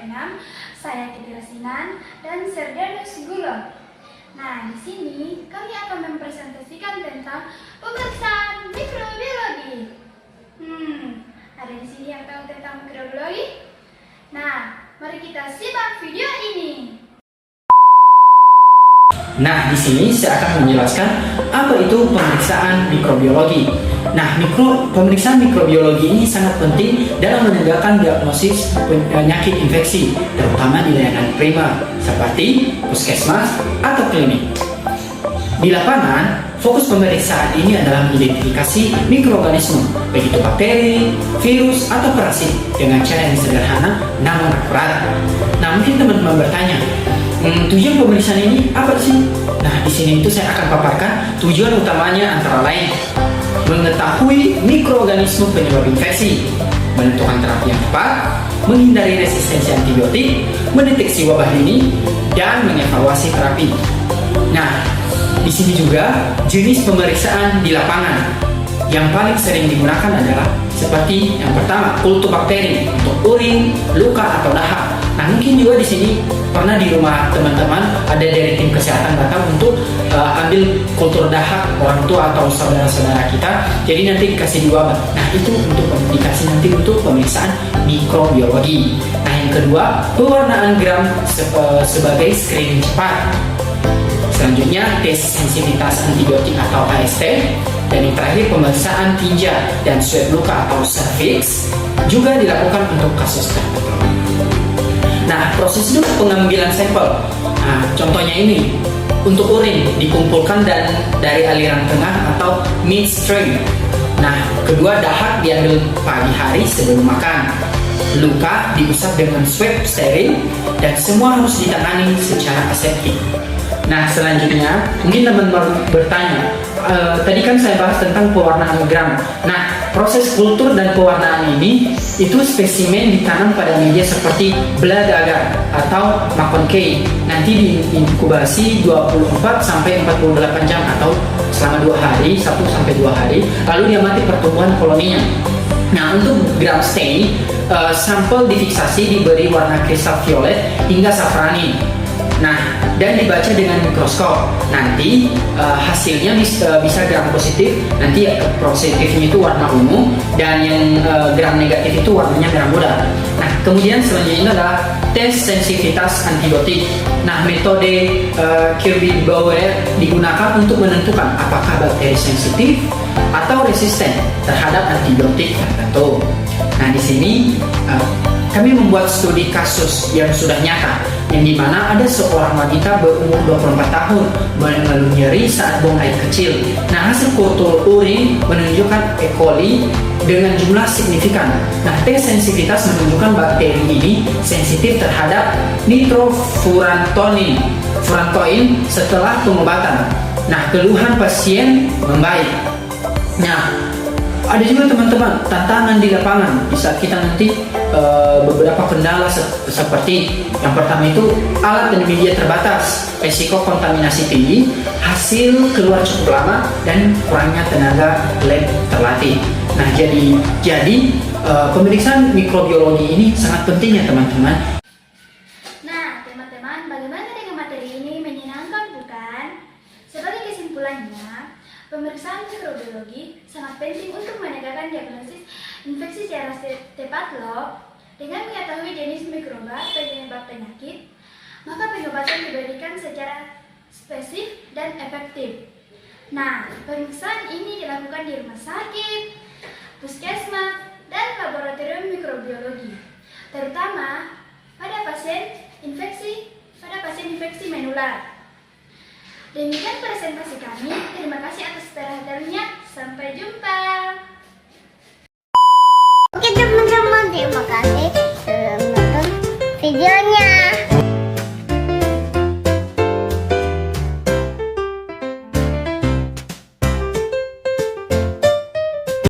6. Saya Kitty Rasinan dan Serdanus Gulon. Nah, di sini kami akan mempresentasikan tentang pemeriksaan mikrobiologi. Ada di sini yang tahu tentang mikrobiologi? Nah, mari kita simak video ini. Nah, di sini saya akan menjelaskan apa itu pemeriksaan mikrobiologi. Nah, pemeriksaan mikrobiologi ini sangat penting dalam menegakkan diagnosis penyakit infeksi, terutama di layanan primer seperti puskesmas atau klinik. Di lapangan, fokus pemeriksaan ini adalah identifikasi mikroorganisme, baik itu bakteri, virus, atau parasit dengan cara yang sederhana namun akurat. Nah, mungkin teman-teman bertanya, tujuan pemeriksaan ini apa sih? Nah, di sini itu saya akan paparkan tujuan utamanya antara lain mengetahui mikroorganisme penyebab infeksi, menentukan terapi yang tepat, menghindari resistensi antibiotik, mendeteksi wabah dini, dan mengevaluasi terapi. Nah, di sini juga jenis pemeriksaan di lapangan yang paling sering digunakan adalah seperti yang pertama, kultur bakteri untuk urin, luka, atau dahak. Nah, mungkin juga di sini pernah di rumah teman-teman ada dari tim kesehatan datang untuk ambil kultur dahak orang tua atau saudara-saudara kita. Jadi nanti dikasih di wabah. Nah, itu untuk dikasih nanti untuk pemeriksaan mikrobiologi. Nah, yang kedua, pewarnaan gram sebagai screening cepat. Selanjutnya, tes sensitivitas antibiotik atau AST. Dan yang terakhir, pemeriksaan tinja dan swab luka atau cervix juga dilakukan untuk kasus tertentu. Nah, prosedur pengambilan sampel. Nah, contohnya ini, untuk urin dikumpulkan dan dari aliran tengah atau midstream. Nah, kedua, dahak diambil pagi hari sebelum makan. Luka diusap dengan swab steril dan semua harus ditangani secara aseptik. Nah, selanjutnya mungkin teman-teman bertanya, tadi kan saya bahas tentang pewarnaan gram. Nah, proses kultur dan pewarnaan ini itu spesimen ditanam pada media seperti belah agar atau makonkey. Nanti diinkubasi 24 sampai 48 jam atau selama 2 hari, 1 sampai 2 hari, lalu diamati pertumbuhan koloninya. Nah, untuk gram stain, sampel difiksasi diberi warna kristal violet hingga safranin. Nah, dan dibaca dengan mikroskop. Nanti hasilnya bisa gram positif. Nanti positifnya itu warna ungu dan yang gram negatif itu warnanya merah muda. Nah, kemudian selanjutnya adalah tes sensitivitas antibiotik. Nah, metode Kirby-Bauer digunakan untuk menentukan apakah bakteri sensitif atau resisten terhadap antibiotik tertentu. Nah, di sini kami membuat studi kasus yang sudah nyata, yang dimana ada seorang wanita berumur 24 tahun mengeluh nyeri saat buang air kecil. Nah, hasil kultur urin menunjukkan E. coli dengan jumlah signifikan. Nah, tes sensitivitas menunjukkan bakteri ini sensitif terhadap nitrofurantoin setelah pengobatan. Nah, keluhan pasien membaik. Nah, ada juga teman-teman tantangan di lapangan di saat kita nanti beberapa kendala seperti yang pertama itu alat dan media terbatas, resiko kontaminasi tinggi, hasil keluar cukup lama, dan kurangnya tenaga lab terlatih. Nah, jadi pemeriksaan mikrobiologi ini sangat penting ya teman-teman. Nah, teman-teman, bagaimana dengan materi ini, menyenangkan bukan? Sebagai kesimpulannya, pemeriksaan mikrobiologi sangat penting untuk menegakkan diagnosis infeksi secara tepat loh. Dengan mengetahui jenis mikroba penyebab penyakit, maka pengobatan diberikan secara spesifik dan efektif. Nah, pemeriksaan ini dilakukan di rumah sakit, puskesmas, dan laboratorium mikrobiologi, terutama pada pasien infeksi menular. Demikian presentasi kami. Terima kasih atas perhatiannya. Sampai jumpa. Oke teman-teman, terima kasih.